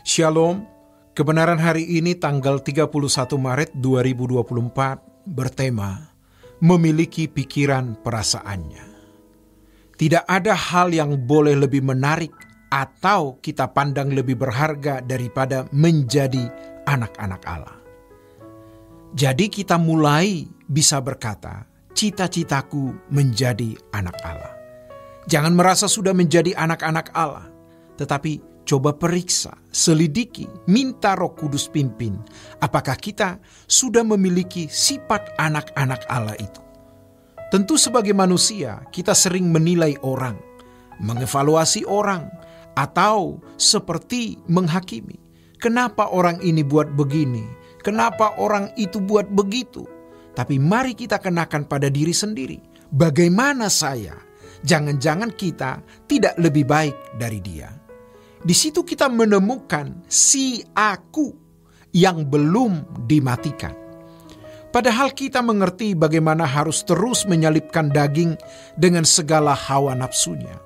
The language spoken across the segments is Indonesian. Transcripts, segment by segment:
Shalom, kebenaran hari ini tanggal 31 Maret 2024 bertema memiliki pikiran perasaannya. Tidak ada hal yang boleh lebih menarik atau kita pandang lebih berharga daripada menjadi anak-anak Allah. Jadi kita mulai bisa berkata, cita-citaku menjadi anak Allah. Jangan merasa sudah menjadi anak-anak Allah, tetapi coba periksa, selidiki, minta Roh Kudus pimpin. Apakah kita sudah memiliki sifat anak-anak Allah itu? Tentu sebagai manusia, kita sering menilai orang, mengevaluasi orang, atau seperti menghakimi. Kenapa orang ini buat begini? Kenapa orang itu buat begitu? Tapi mari kita kenakan pada diri sendiri. Bagaimana saya? Jangan-jangan kita tidak lebih baik dari dia. Di situ kita menemukan si aku yang belum dimatikan. Padahal kita mengerti bagaimana harus terus menyalipkan daging dengan segala hawa nafsunya.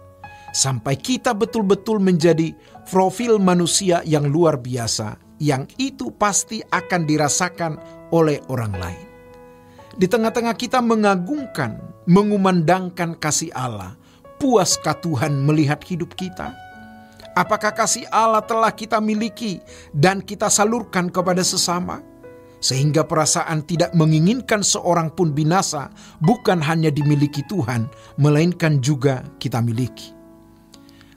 Sampai kita betul-betul menjadi profil manusia yang luar biasa, yang itu pasti akan dirasakan oleh orang lain. Di tengah-tengah kita mengagungkan, mengumandangkan kasih Allah, puaskah Tuhan melihat hidup kita? Apakah kasih Allah telah kita miliki dan kita salurkan kepada sesama? Sehingga perasaan tidak menginginkan seorang pun binasa bukan hanya dimiliki Tuhan, melainkan juga kita miliki.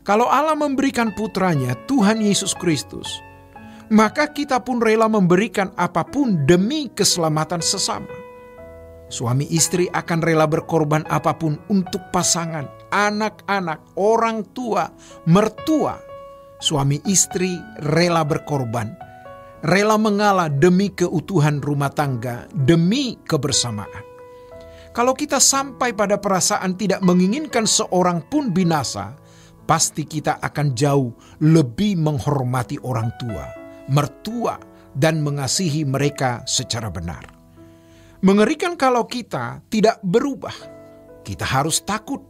Kalau Allah memberikan putranya, Tuhan Yesus Kristus, maka kita pun rela memberikan apapun demi keselamatan sesama. Suami istri akan rela berkorban apapun untuk pasangan, anak-anak, orang tua, mertua. Suami istri rela berkorban, rela mengalah demi keutuhan rumah tangga, demi kebersamaan. Kalau kita sampai pada perasaan tidak menginginkan seorang pun binasa, pasti kita akan jauh lebih menghormati orang tua, mertua, dan mengasihi mereka secara benar. Mengerikan kalau kita tidak berubah. Kita harus takut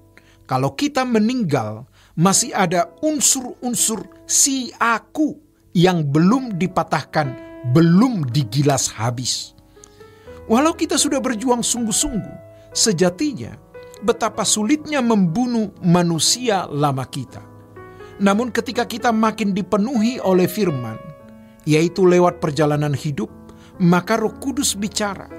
kalau kita meninggal, masih ada unsur-unsur si aku yang belum dipatahkan, belum digilas habis. Walau kita sudah berjuang sungguh-sungguh, sejatinya betapa sulitnya membunuh manusia lama kita. Namun ketika kita makin dipenuhi oleh firman, yaitu lewat perjalanan hidup, maka Roh Kudus bicara.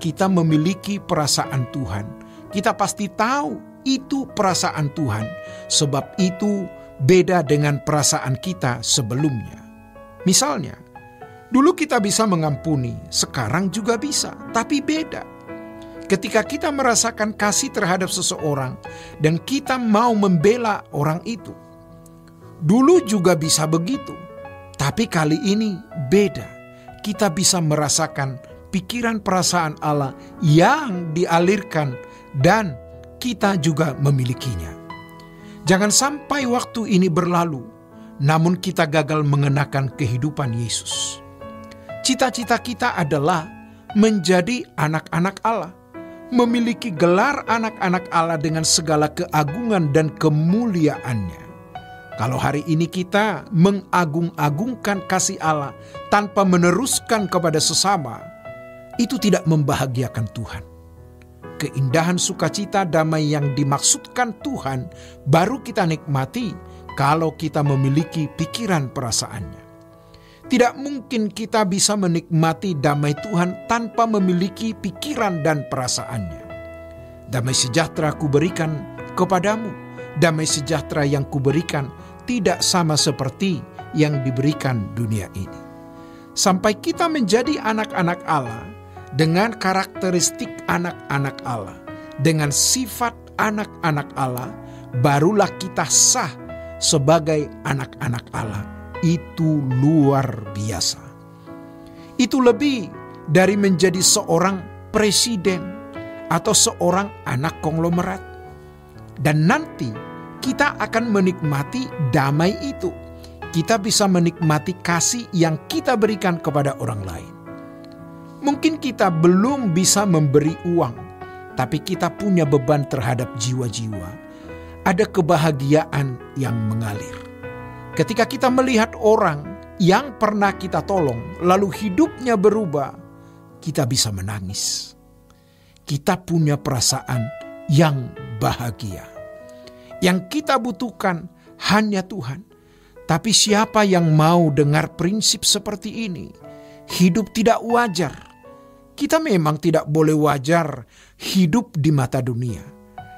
Kita memiliki perasaan Tuhan. Kita pasti tahu itu perasaan Tuhan, sebab itu beda dengan perasaan kita sebelumnya. Misalnya, dulu kita bisa mengampuni, sekarang juga bisa, tapi beda. Ketika kita merasakan kasih terhadap seseorang dan kita mau membela orang itu, dulu juga bisa begitu, tapi kali ini beda. Kita bisa merasakan pikiran perasaan Allah yang dialirkan dan kita juga memilikinya. Jangan sampai waktu ini berlalu, namun kita gagal mengenakan kehidupan Yesus. Cita-cita kita adalah menjadi anak-anak Allah, memiliki gelar anak-anak Allah dengan segala keagungan dan kemuliaannya. Kalau hari ini kita mengagung-agungkan kasih Allah tanpa meneruskan kepada sesama, itu tidak membahagiakan Tuhan. Keindahan sukacita damai yang dimaksudkan Tuhan baru kita nikmati kalau kita memiliki pikiran perasaannya. Tidak mungkin kita bisa menikmati damai Tuhan tanpa memiliki pikiran dan perasaannya. Damai sejahtera kuberikan kepadamu. Damai sejahtera yang kuberikan tidak sama seperti yang diberikan dunia ini. Sampai kita menjadi anak-anak Allah, dengan karakteristik anak-anak Allah, dengan sifat anak-anak Allah, barulah kita sah sebagai anak-anak Allah. Itu luar biasa. Itu lebih dari menjadi seorang presiden atau seorang anak konglomerat. Dan nanti kita akan menikmati damai itu. Kita bisa menikmati kasih yang kita berikan kepada orang lain. Mungkin kita belum bisa memberi uang, tapi kita punya beban terhadap jiwa-jiwa. Ada kebahagiaan yang mengalir. Ketika kita melihat orang yang pernah kita tolong, lalu hidupnya berubah, kita bisa menangis. Kita punya perasaan yang bahagia. Yang kita butuhkan hanya Tuhan. Tapi siapa yang mau dengar prinsip seperti ini? Hidup tidak wajar. Kita memang tidak boleh wajar hidup di mata dunia.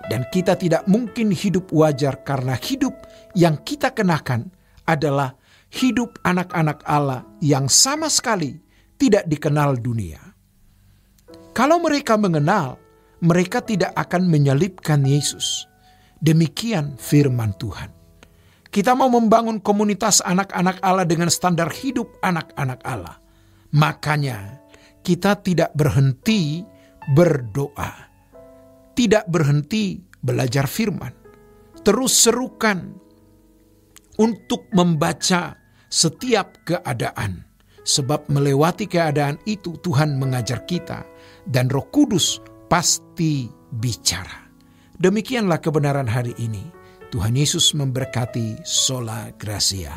Dan kita tidak mungkin hidup wajar karena hidup yang kita kenakan adalah hidup anak-anak Allah yang sama sekali tidak dikenal dunia. Kalau mereka mengenal, mereka tidak akan menyalibkan Yesus. Demikian firman Tuhan. Kita mau membangun komunitas anak-anak Allah dengan standar hidup anak-anak Allah. Makanya kita tidak berhenti berdoa. Tidak berhenti belajar firman. Terus serukan untuk membaca setiap keadaan. Sebab melewati keadaan itu Tuhan mengajar kita. Dan Roh Kudus pasti bicara. Demikianlah kebenaran hari ini. Tuhan Yesus memberkati. Sola Gracia.